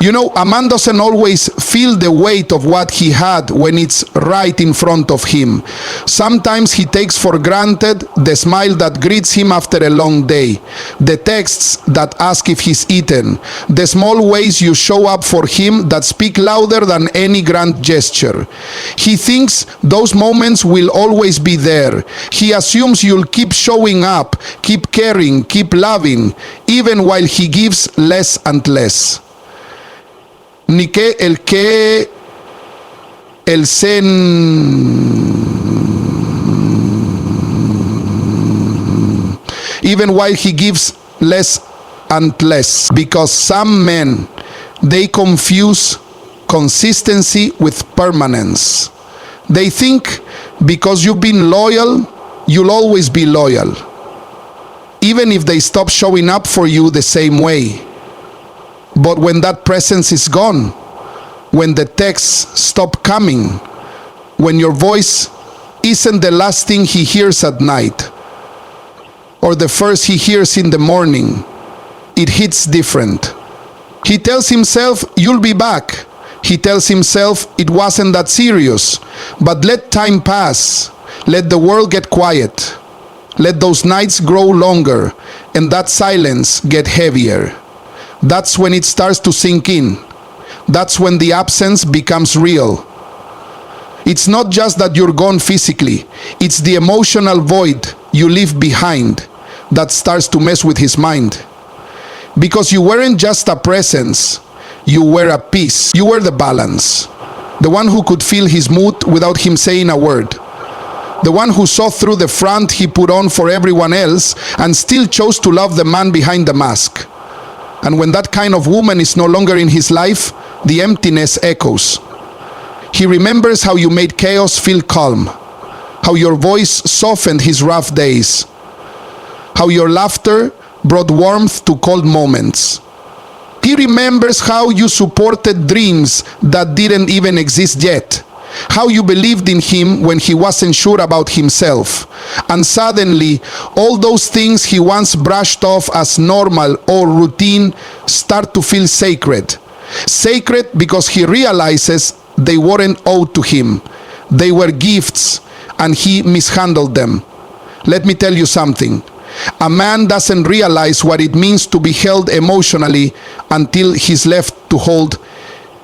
You know, a man doesn't always feel the weight of what he had when it's right in front of him. Sometimes he takes for granted the smile that greets him after a long day, the texts that ask if he's eaten, the small ways you show up for him that speak louder than any grand gesture. He thinks those moments will always be there. He assumes you'll keep showing up, keep caring, keep loving, even while he gives less and less. Ni que el sen even while he gives less and less, because some men, they confuse consistency with permanence. They think because you've been loyal, you'll always be loyal, even if they stop showing up for you the same way. But when that presence is gone, when the texts stop coming, when your voice isn't the last thing he hears at night, or the first he hears in the morning, it hits different. He tells himself, you'll be back. He tells himself, it wasn't that serious. But let time pass. Let the world get quiet. Let those nights grow longer, and that silence get heavier. That's when it starts to sink in. That's when the absence becomes real. It's not just that you're gone physically. It's the emotional void you leave behind that starts to mess with his mind. Because you weren't just a presence, you were a piece. You were the balance. The one who could feel his mood without him saying a word. The one who saw through the front he put on for everyone else and still chose to love the man behind the mask. And when that kind of woman is no longer in his life, the emptiness echoes. He remembers how you made chaos feel calm, how your voice softened his rough days, how your laughter brought warmth to cold moments. He remembers how you supported dreams that didn't even exist yet, how you believed in him when he wasn't sure about himself. And suddenly, all those things he once brushed off as normal or routine start to feel sacred. Sacred because he realizes they weren't owed to him. They were gifts, and he mishandled them. Let me tell you something. A man doesn't realize what it means to be held emotionally until he's left to hold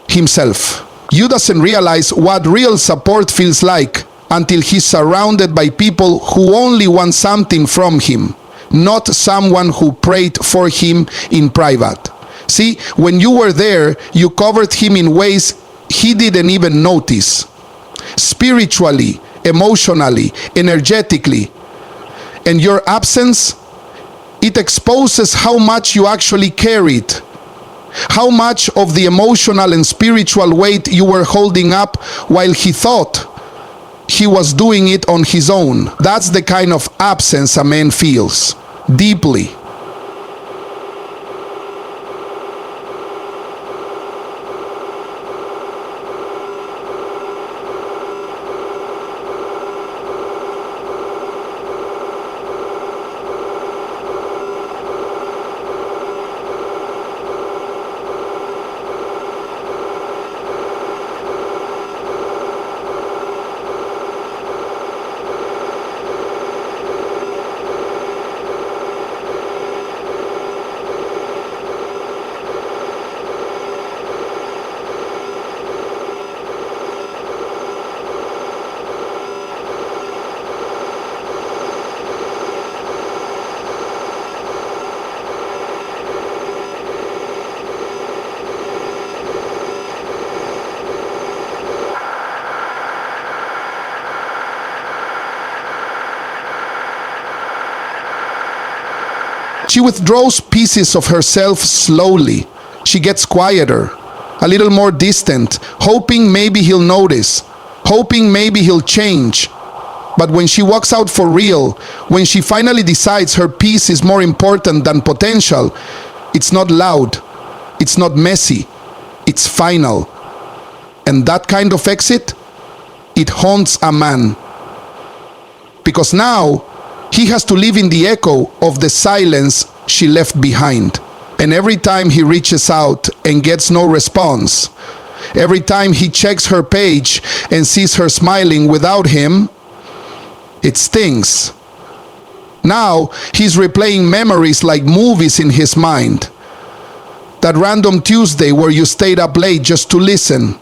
himself. You doesn't realize what real support feels like until he's surrounded by people who only want something from him, not someone who prayed for him in private. See, when you were there, you covered him in ways he didn't even notice. Spiritually, emotionally, energetically. And your absence, it exposes how much you actually carried. How much of the emotional and spiritual weight you were holding up while he thought he was doing it on his own. That's the kind of absence a man feels deeply. She withdraws pieces of herself slowly. She gets quieter, a little more distant, hoping maybe he'll notice, hoping maybe he'll change. But when she walks out for real, when she finally decides her peace is more important than potential, it's not loud, it's not messy, it's final. And that kind of exit, it haunts a man. Because now, he has to live in the echo of the silence she left behind. And every time he reaches out and gets no response, every time he checks her page and sees her smiling without him, it stings. Now he's replaying memories like movies in his mind. That random Tuesday where you stayed up late just to listen.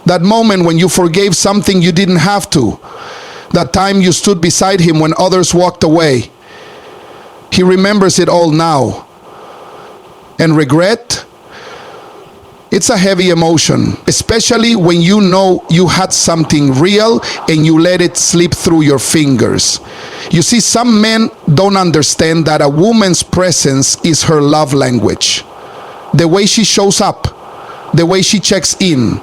That moment when you forgave something you didn't have to. That time you stood beside him when others walked away. He remembers it all now. And regret? It's a heavy emotion, especially when you know you had something real and you let it slip through your fingers. You see, some men don't understand that a woman's presence is her love language. The way she shows up, the way she checks in,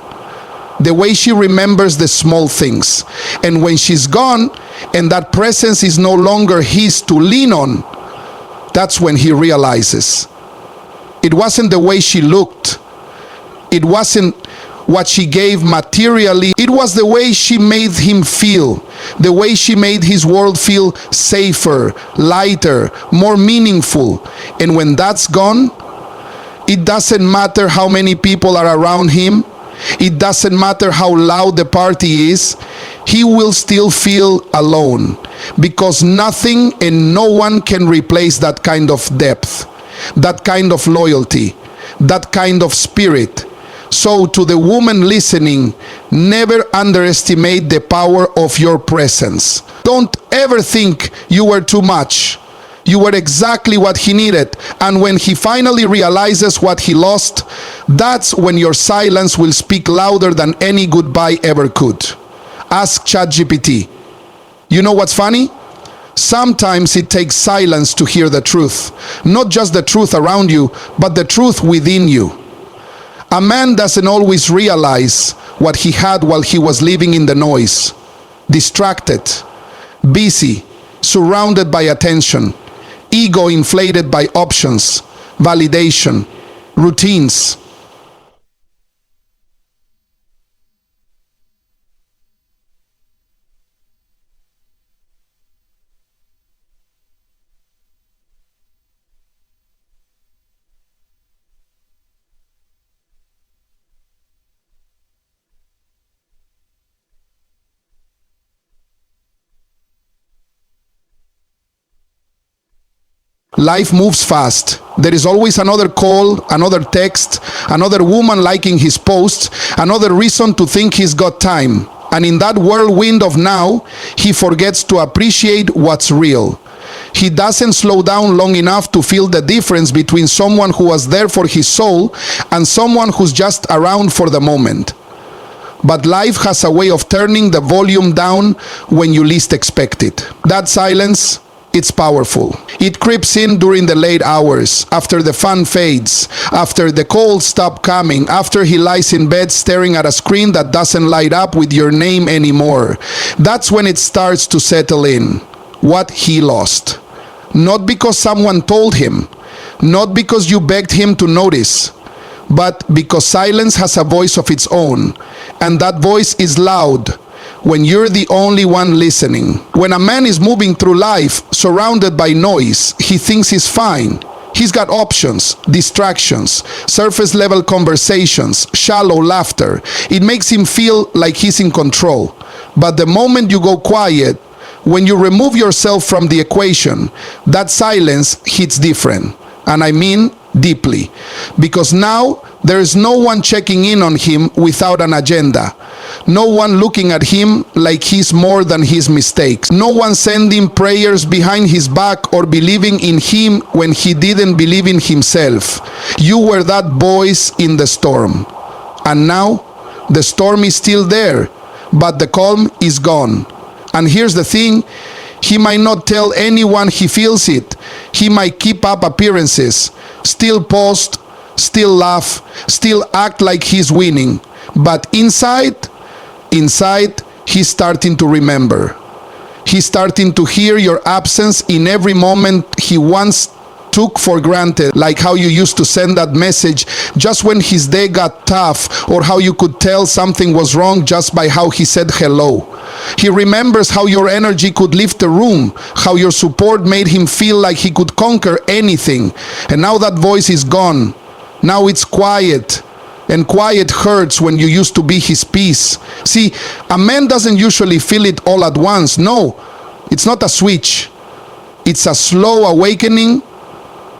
the way she remembers the small things. And when she's gone and that presence is no longer his to lean on, that's when he realizes. It wasn't the way she looked. It wasn't what she gave materially. It was the way she made him feel, the way she made his world feel safer, lighter, more meaningful. And when that's gone, it doesn't matter how many people are around him. It doesn't matter how loud the party is. He will still feel alone, because nothing and no one can replace that kind of depth, that kind of loyalty, that kind of spirit. So to the woman listening, never underestimate the power of your presence. Don't ever think you were too much. You were exactly what he needed. And when he finally realizes what he lost, that's when your silence will speak louder than any goodbye ever could. Ask ChatGPT. You know what's funny? Sometimes it takes silence to hear the truth. Not just the truth around you, but the truth within you. A man doesn't always realize what he had while he was living in the noise. Distracted, busy, surrounded by attention, ego inflated by options, validation, routines. Life moves fast. There is always another call, another text, another woman liking his posts, another reason to think he's got time. And in that whirlwind of now, he forgets to appreciate what's real. He doesn't slow down long enough to feel the difference between someone who was there for his soul and someone who's just around for the moment. But life has a way of turning the volume down when you least expect it. That silence, it's powerful. It creeps in during the late hours, after the fun fades, after the calls stop coming, after he lies in bed staring at a screen that doesn't light up with your name anymore. That's when it starts to settle in. What he lost. Not because someone told him, not because you begged him to notice, but because silence has a voice of its own, and that voice is loud when you're the only one listening. When a man is moving through life surrounded by noise, he thinks he's fine. He's got options, distractions, surface level conversations, shallow laughter. It makes him feel like he's in control. But the moment you go quiet, when you remove yourself from the equation, that silence hits different. And I mean deeply. Because now there is no one checking in on him without an agenda. No one looking at him like he's more than his mistakes. No one sending prayers behind his back or believing in him when he didn't believe in himself. You were that voice in the storm. And now the storm is still there, but the calm is gone. And here's the thing, he might not tell anyone he feels it. He might keep up appearances, still post, still laugh, still act like he's winning. But inside, he's starting to remember. He's starting to hear your absence in every moment he wants took for granted, like how you used to send that message just when his day got tough, or how you could tell something was wrong just by how he said hello. He remembers how your energy could lift a room, how your support made him feel like he could conquer anything. And now that voice is gone. Now it's quiet. And quiet hurts when you used to be his peace. See, a man doesn't usually feel it all at once. No, it's not a switch. It's a slow awakening.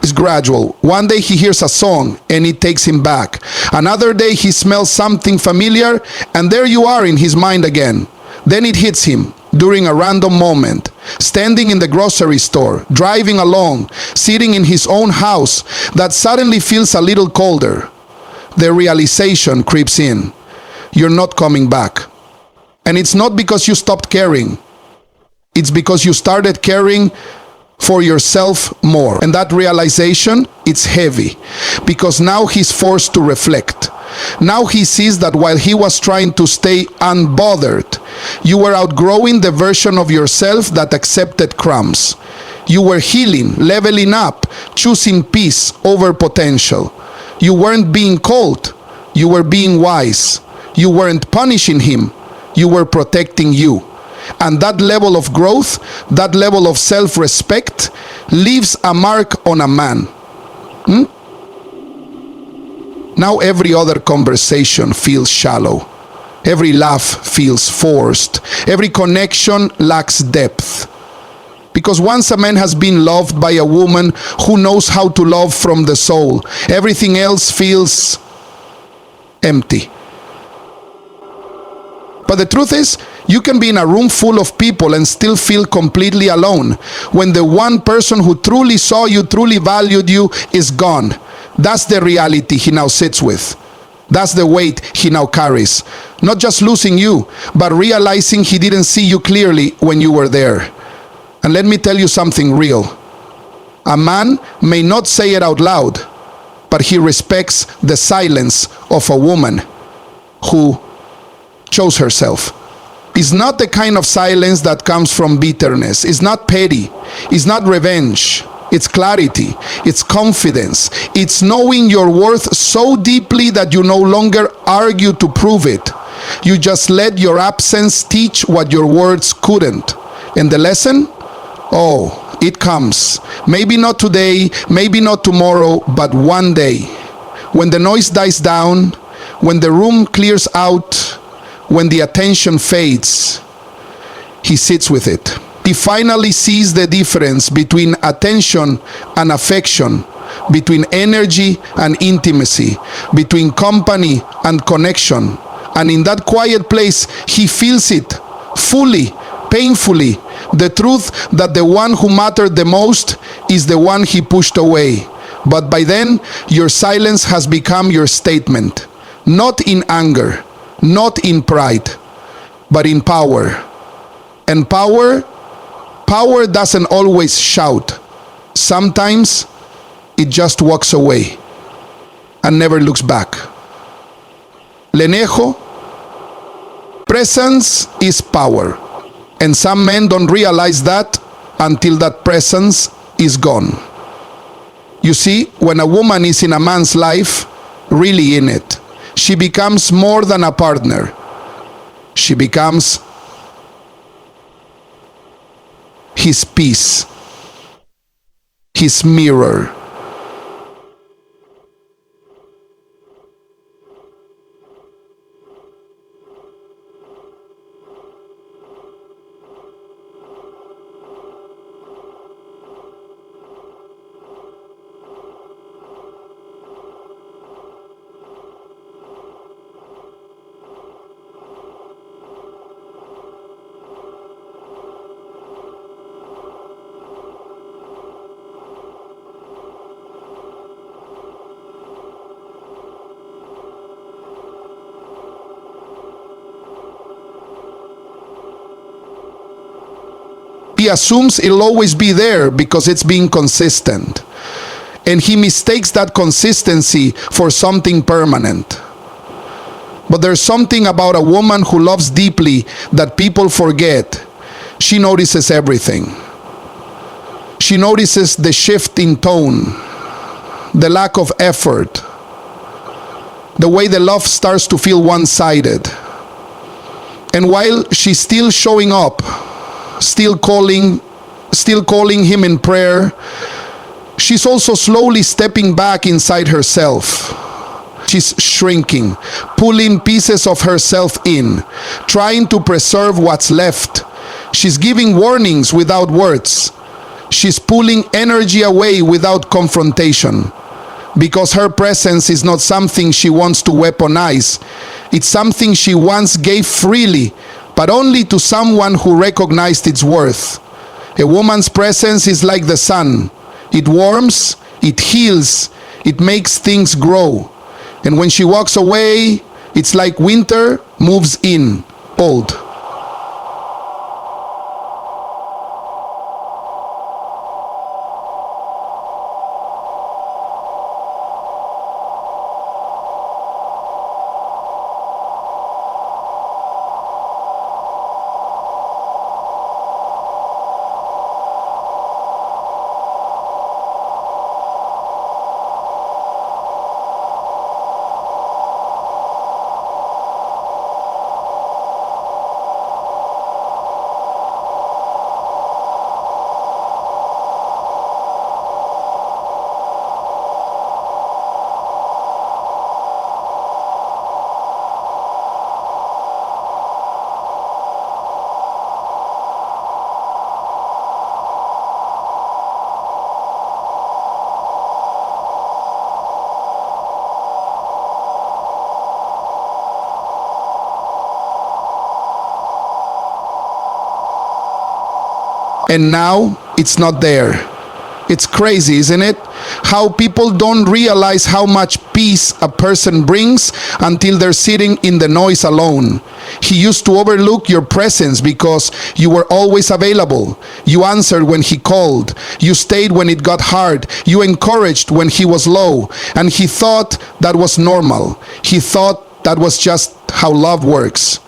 It's gradual. One day he hears a song and it takes him back. Another day he smells something familiar and there you are in his mind again. Then it hits him during a random moment, standing in the grocery store, driving along, sitting in his own house, that suddenly feels a little colder. The realization creeps in. You're not coming back. And it's not because you stopped caring. It's because you started caring for yourself more. And that realization, it's heavy. Because now he's forced to reflect. Now he sees that while he was trying to stay unbothered, you were outgrowing the version of yourself that accepted crumbs. You were healing, leveling up, choosing peace over potential. You weren't being cold, you were being wise. You weren't punishing him, you were protecting you. And that level of growth, that level of self-respect, leaves a mark on a man. Now every other conversation feels shallow. Every laugh feels forced. Every connection lacks depth. Because once a man has been loved by a woman who knows how to love from the soul, everything else feels empty. But the truth is, you can be in a room full of people and still feel completely alone when the one person who truly saw you, truly valued you, is gone. That's the reality he now sits with. That's the weight he now carries. Not just losing you, but realizing he didn't see you clearly when you were there. And let me tell you something real. A man may not say it out loud, but he respects the silence of a woman who chose herself. It's not the kind of silence that comes from bitterness. It's not petty. It's not revenge. It's clarity. It's confidence. It's knowing your worth so deeply that you no longer argue to prove it. You just let your absence teach what your words couldn't. And the lesson? Oh, it comes. Maybe not today, maybe not tomorrow, but one day. When the noise dies down, when the room clears out, when the attention fades, he sits with it. He finally sees the difference between attention and affection, between energy and intimacy, between company and connection. And in that quiet place, he feels it fully, painfully, the truth that the one who mattered the most is the one he pushed away. But by then, your silence has become your statement, not in anger, not in pride, but in power. And power doesn't always shout. Sometimes it just walks away and never looks back. Lenejo, presence is power. And some men don't realize that until that presence is gone. You see, when a woman is in a man's life, really in it, she becomes more than a partner. She becomes his peace, his mirror. He assumes it'll always be there because it's being consistent. And he mistakes that consistency for something permanent. But there's something about a woman who loves deeply that people forget. She notices everything. She notices the shift in tone, the lack of effort, the way the love starts to feel one-sided. And while she's still showing up, still calling him in prayer, she's also slowly stepping back inside herself. She's shrinking, pulling pieces of herself in, trying to preserve what's left. She's giving warnings without words. She's pulling energy away without confrontation. Because her presence is not something she wants to weaponize. It's something she once gave freely, but only to someone who recognized its worth. A woman's presence is like the sun. It warms, it heals, it makes things grow. And when she walks away, it's like winter moves in, old. And now it's not there. It's crazy, isn't it? How people don't realize how much peace a person brings until they're sitting in the noise alone. He used to overlook your presence because you were always available. You answered when he called. You stayed when it got hard. You encouraged when he was low. And he thought that was normal. He thought that was just how love works.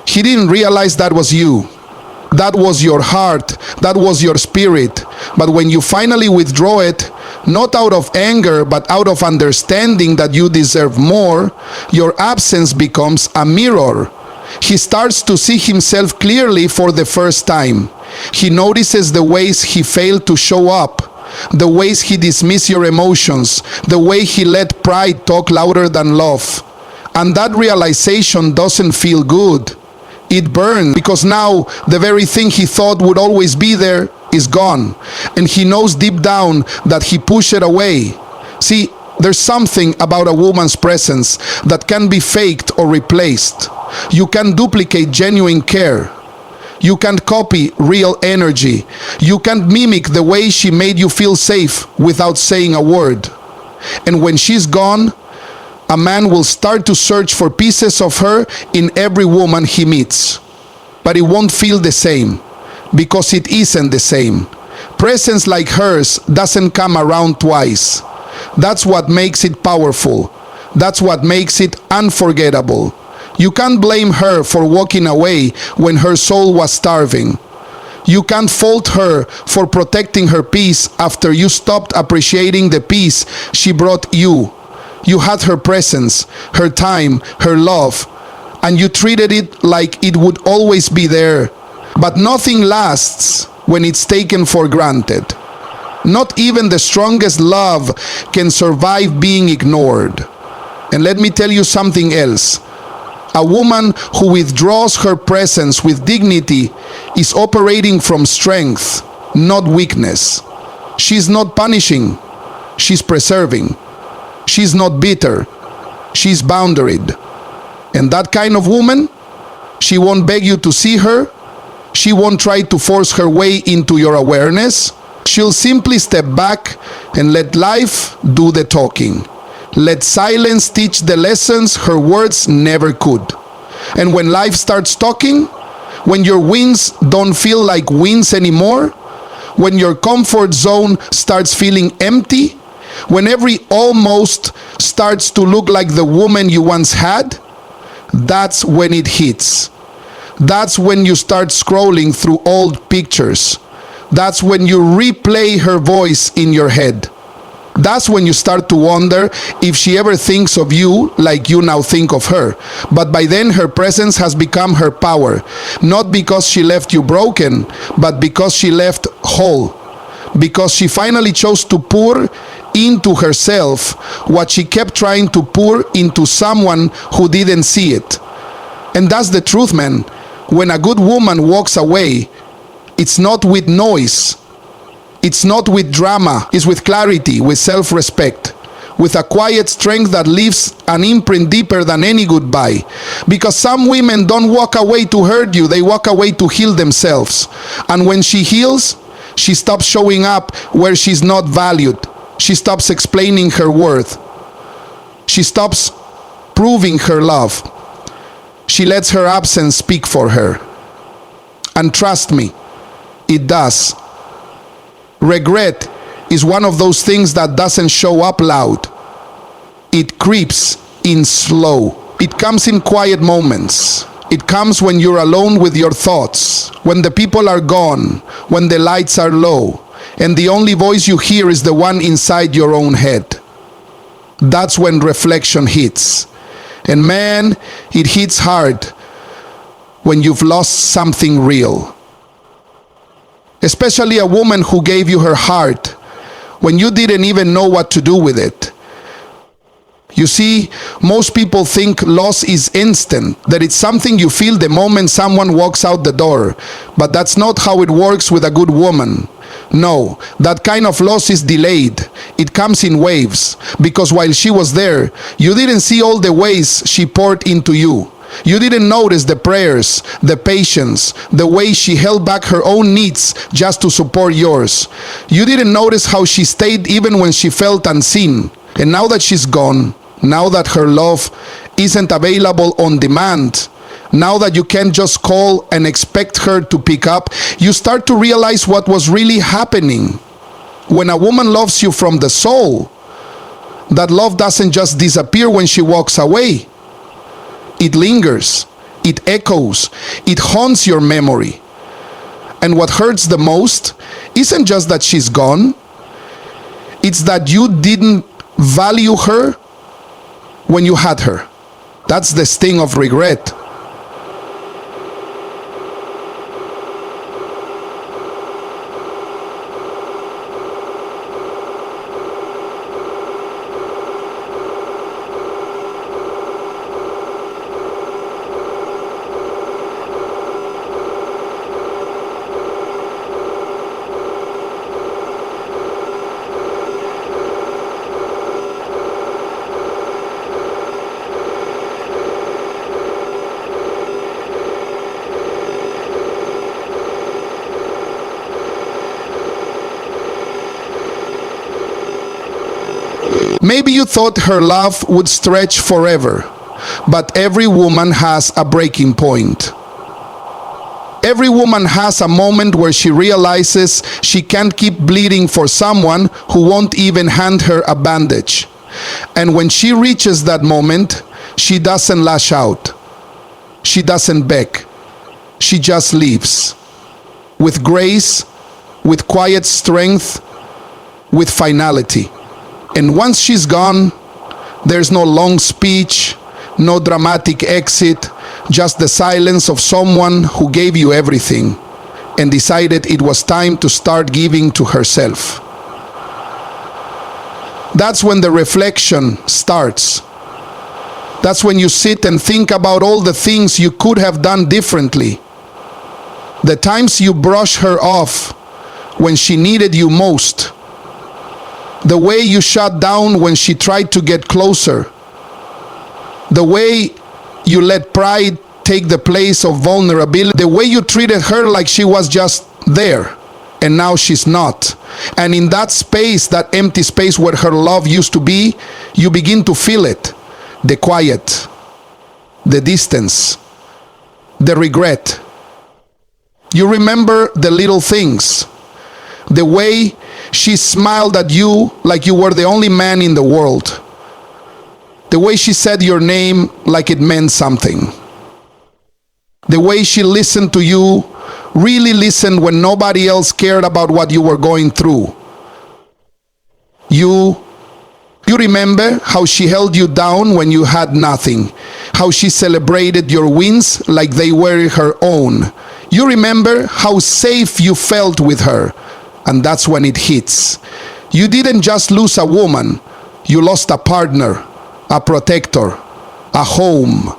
He didn't realize that was you. That was your heart. That was your spirit. But when you finally withdraw it, not out of anger, but out of understanding that you deserve more, your absence becomes a mirror. He starts to see himself clearly for the first time. He notices the ways he failed to show up, the ways he dismissed your emotions, the way he let pride talk louder than love. And that realization doesn't feel good. It burns, because now the very thing he thought would always be there is gone. And he knows deep down that he pushed it away. See, there's something about a woman's presence that can be faked or replaced. You can duplicate genuine care. You can't copy real energy. You can't mimic the way she made you feel safe without saying a word. And when she's gone, a man will start to search for pieces of her in every woman he meets. But it won't feel the same, because it isn't the same. Presence like hers doesn't come around twice. That's what makes it powerful. That's what makes it unforgettable. You can't blame her for walking away when her soul was starving. You can't fault her for protecting her peace after you stopped appreciating the peace she brought you. You had her presence, her time, her love, and you treated it like it would always be there. But nothing lasts when it's taken for granted. Not even the strongest love can survive being ignored. And let me tell you something else. A woman who withdraws her presence with dignity is operating from strength, not weakness. She's not punishing, she's preserving. She's not bitter, she's boundaried. And that kind of woman, she won't beg you to see her. She won't try to force her way into your awareness. She'll simply step back and let life do the talking. Let silence teach the lessons her words never could. And when life starts talking, when your wins don't feel like wins anymore, when your comfort zone starts feeling empty, when every almost starts to look like the woman you once had, that's when it hits. That's when you start scrolling through old pictures. That's when you replay her voice in your head. That's when you start to wonder if she ever thinks of you like you now think of her. But by then her presence has become her power. Not because she left you broken, but because she left whole. Because she finally chose to pour into herself what she kept trying to pour into someone who didn't see it. And that's the truth, man. When a good woman walks away, it's not with noise. It's not with drama. It's with clarity, with self-respect, with a quiet strength that leaves an imprint deeper than any goodbye. Because some women don't walk away to hurt you. They walk away to heal themselves. And when she heals, she stops showing up where she's not valued. She stops explaining her worth. She stops proving her love. She lets her absence speak for her. And trust me, it does. Regret is one of those things that doesn't show up loud. It creeps in slow. It comes in quiet moments. It comes when you're alone with your thoughts, when the people are gone, when the lights are low, and the only voice you hear is the one inside your own head. That's when reflection hits. And man, it hits hard when you've lost something real. Especially a woman who gave you her heart when you didn't even know what to do with it. You see, most people think loss is instant, that it's something you feel the moment someone walks out the door. But that's not how it works with a good woman. No, that kind of loss is delayed. It comes in waves, because while she was there, you didn't see all the ways she poured into you. You didn't notice the prayers, the patience, the way she held back her own needs just to support yours. You didn't notice how she stayed even when she felt unseen. And now that she's gone, now that her love isn't available on demand, now that you can't just call and expect her to pick up, you start to realize what was really happening. When a woman loves you from the soul, that love doesn't just disappear when she walks away. It lingers, it echoes, it haunts your memory. And what hurts the most isn't just that she's gone, it's that you didn't value her when you had her. That's the sting of regret. Maybe you thought her love would stretch forever, but every woman has a breaking point. Every woman has a moment where she realizes she can't keep bleeding for someone who won't even hand her a bandage. And when she reaches that moment, she doesn't lash out. She doesn't beg. She just leaves. With grace, with quiet strength, with finality. And once she's gone, there's no long speech, no dramatic exit, just the silence of someone who gave you everything and decided it was time to start giving to herself. That's when the reflection starts. That's when you sit and think about all the things you could have done differently. The times you brush her off when she needed you most. The way you shut down when she tried to get closer. The way you let pride take the place of vulnerability. The way you treated her like she was just there, and now she's not. And in that space, that empty space where her love used to be, you begin to feel it. The quiet, the distance, the regret. You remember the little things. The way she smiled at you like you were the only man in the world. The way she said your name like it meant something. The way she listened to you really listened when nobody else cared about what you were going through. You remember how she held you down when you had nothing, how she celebrated your wins like they were her own. You remember how safe you felt with her, and that's when it hits. You didn't just lose a woman, you lost a partner, a protector, a home.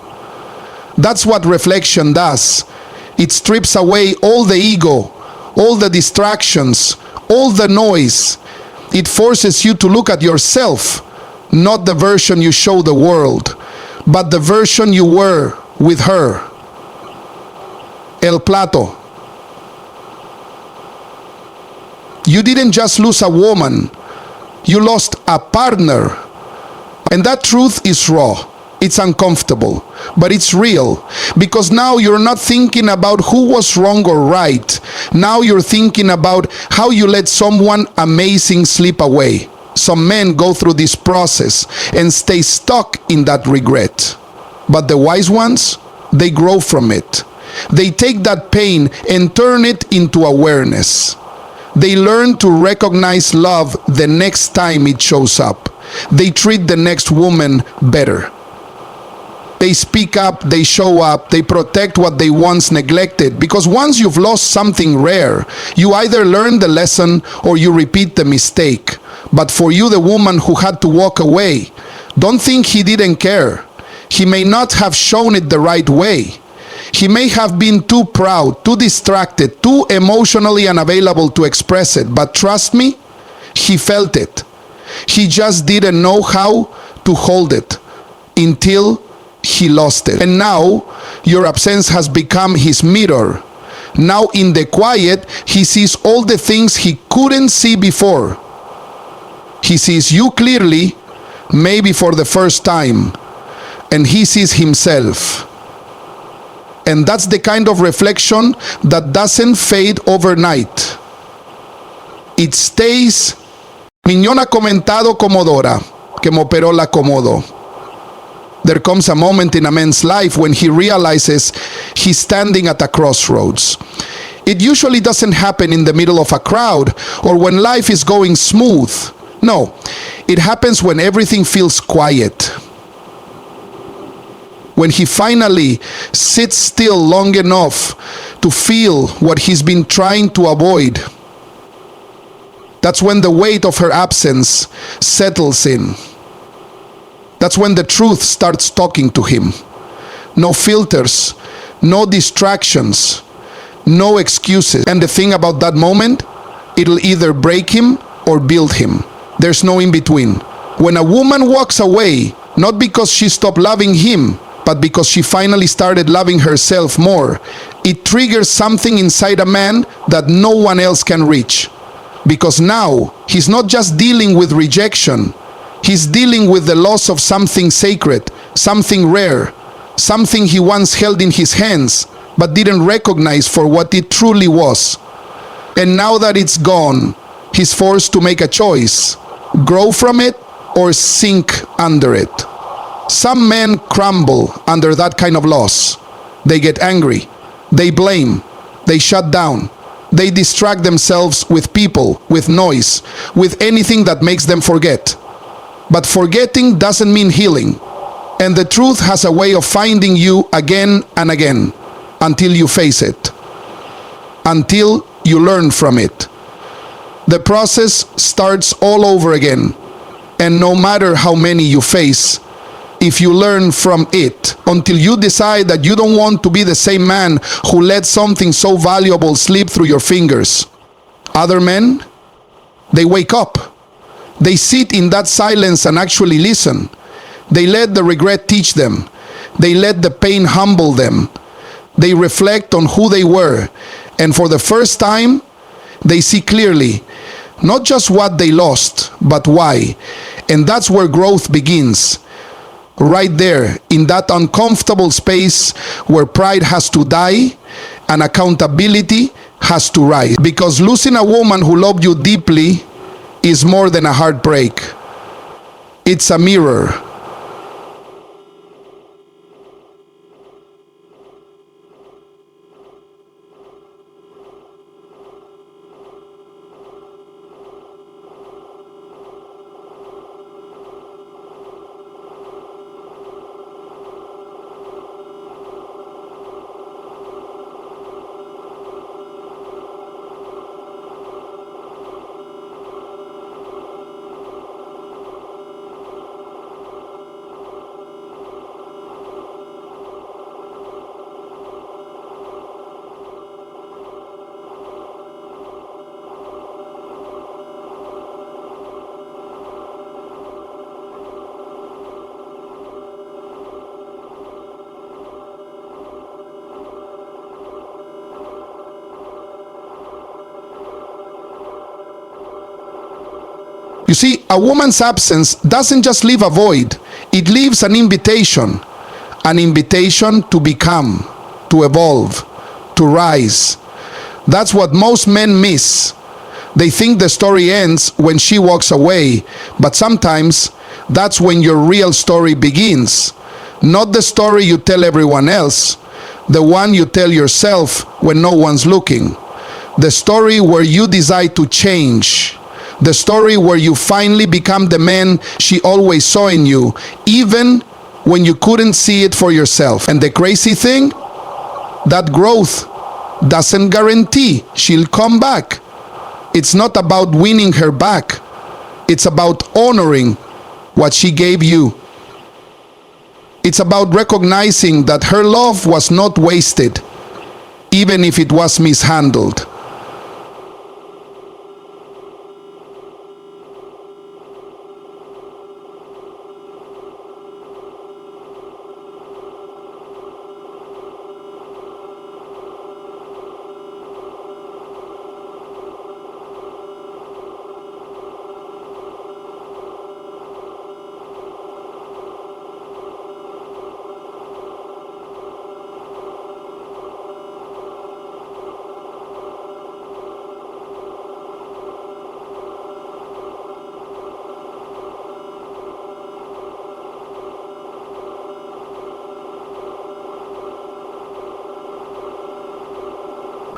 That's what reflection does. It strips away all the ego, all the distractions, all the noise. It forces you to look at yourself, not the version you show the world, but the version you were with her. El plato. You didn't just lose a woman, you lost a partner. And that truth is raw. It's uncomfortable, but it's real, because now you're not thinking about who was wrong or right. Now you're thinking about how you let someone amazing slip away. Some men go through this process and stay stuck in that regret. But the wise ones, they grow from it. They take that pain and turn it into awareness. They learn to recognize love the next time it shows up. They treat the next woman better. They speak up, they show up, they protect what they once neglected. Because once you've lost something rare, you either learn the lesson or you repeat the mistake. But for you, the woman who had to walk away, don't think he didn't care. He may not have shown it the right way. He may have been too proud, too distracted, too emotionally unavailable to express it. But trust me, he felt it. He just didn't know how to hold it until he lost it. And now your absence has become his mirror. Now in the quiet, he sees all the things he couldn't see before. He sees you clearly, maybe for the first time, and he sees himself. And that's the kind of reflection that doesn't fade overnight. It stays. Miñón ha comentado como Dora, que me operó la acomodo. There comes a moment in a man's life when he realizes he's standing at a crossroads. It usually doesn't happen in the middle of a crowd or when life is going smooth. No, it happens when everything feels quiet. When he finally sits still long enough to feel what he's been trying to avoid. That's when the weight of her absence settles in. That's when the truth starts talking to him. No filters, no distractions, no excuses. And the thing about that moment, it'll either break him or build him. There's no in between. When a woman walks away, not because she stopped loving him, but because she finally started loving herself more, it triggers something inside a man that no one else can reach. Because now, he's not just dealing with rejection, he's dealing with the loss of something sacred, something rare, something he once held in his hands, but didn't recognize for what it truly was. And now that it's gone, he's forced to make a choice, grow from it or sink under it. Some men crumble under that kind of loss. They get angry, they blame, they shut down. They distract themselves with people, with noise, with anything that makes them forget. But forgetting doesn't mean healing. And the truth has a way of finding you again and again until you face it, until you learn from it. The process starts all over again. And no matter how many you face, if you learn from it, until you decide that you don't want to be the same man who let something so valuable slip through your fingers. Other men, they wake up. They sit in that silence and actually listen. They let the regret teach them. They let the pain humble them. They reflect on who they were. And for the first time, they see clearly, not just what they lost, but why. And that's where growth begins. Right there, in that uncomfortable space where pride has to die and accountability has to rise. Because losing a woman who loved you deeply is more than a heartbreak. It's a mirror. You see, a woman's absence doesn't just leave a void, it leaves an invitation to become, to evolve, to rise. That's what most men miss. They think the story ends when she walks away, but sometimes that's when your real story begins. Not the story you tell everyone else, the one you tell yourself when no one's looking. The story where you decide to change. The story where you finally become the man she always saw in you, even when you couldn't see it for yourself. And the crazy thing? That growth doesn't guarantee she'll come back. It's not about winning her back. It's about honoring what she gave you. It's about recognizing that her love was not wasted, even if it was mishandled.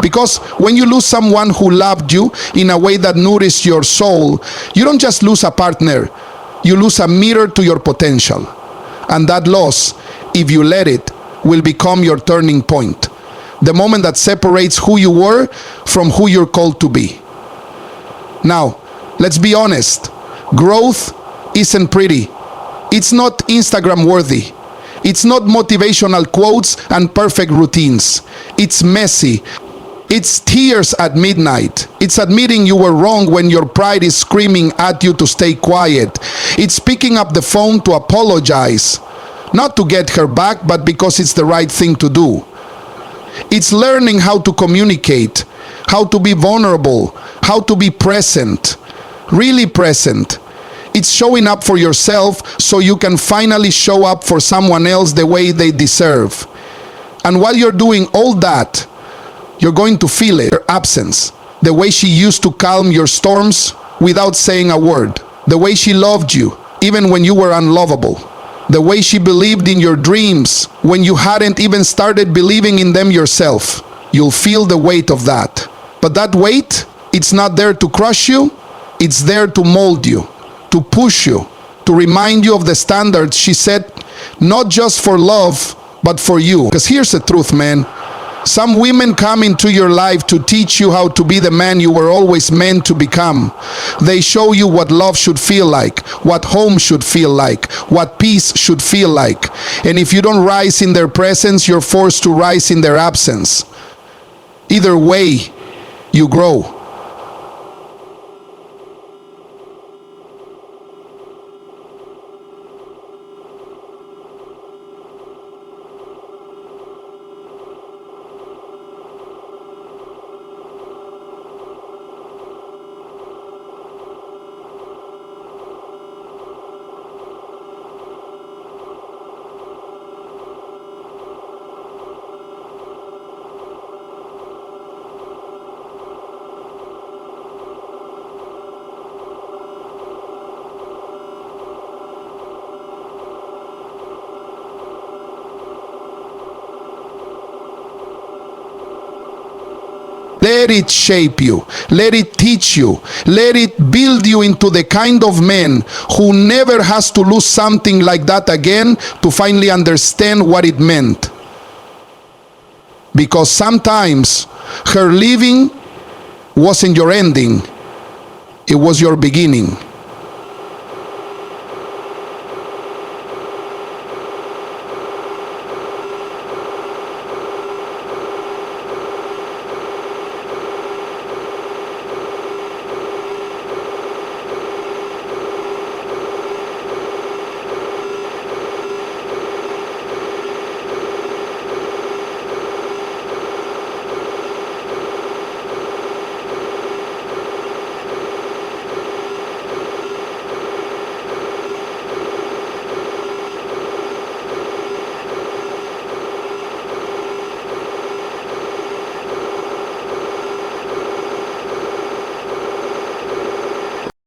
Because when you lose someone who loved you in a way that nourished your soul, you don't just lose a partner, you lose a mirror to your potential. And that loss, if you let it, will become your turning point. The moment that separates who you were from who you're called to be. Now, let's be honest. Growth isn't pretty. It's not Instagram worthy. It's not motivational quotes and perfect routines. It's messy. It's tears at midnight. It's admitting you were wrong when your pride is screaming at you to stay quiet. It's picking up the phone to apologize. Not to get her back, but because it's the right thing to do. It's learning how to communicate, how to be vulnerable, how to be present, really present. It's showing up for yourself so you can finally show up for someone else the way they deserve. And while you're doing all that, you're going to feel it, her absence, the way she used to calm your storms without saying a word, the way she loved you even when you were unlovable, the way she believed in your dreams when you hadn't even started believing in them yourself. You'll feel the weight of that. But that weight, it's not there to crush you, it's there to mold you, to push you, to remind you of the standards she set, not just for love, but for you. Because here's the truth, man. Some women come into your life to teach you how to be the man you were always meant to become. They show you what love should feel like, what home should feel like, what peace should feel like. And if you don't rise in their presence, you're forced to rise in their absence. Either way, you grow. Let it shape you. Let it teach you. Let it build you into the kind of man who never has to lose something like that again to finally understand what it meant. Because sometimes her leaving wasn't your ending. It was your beginning.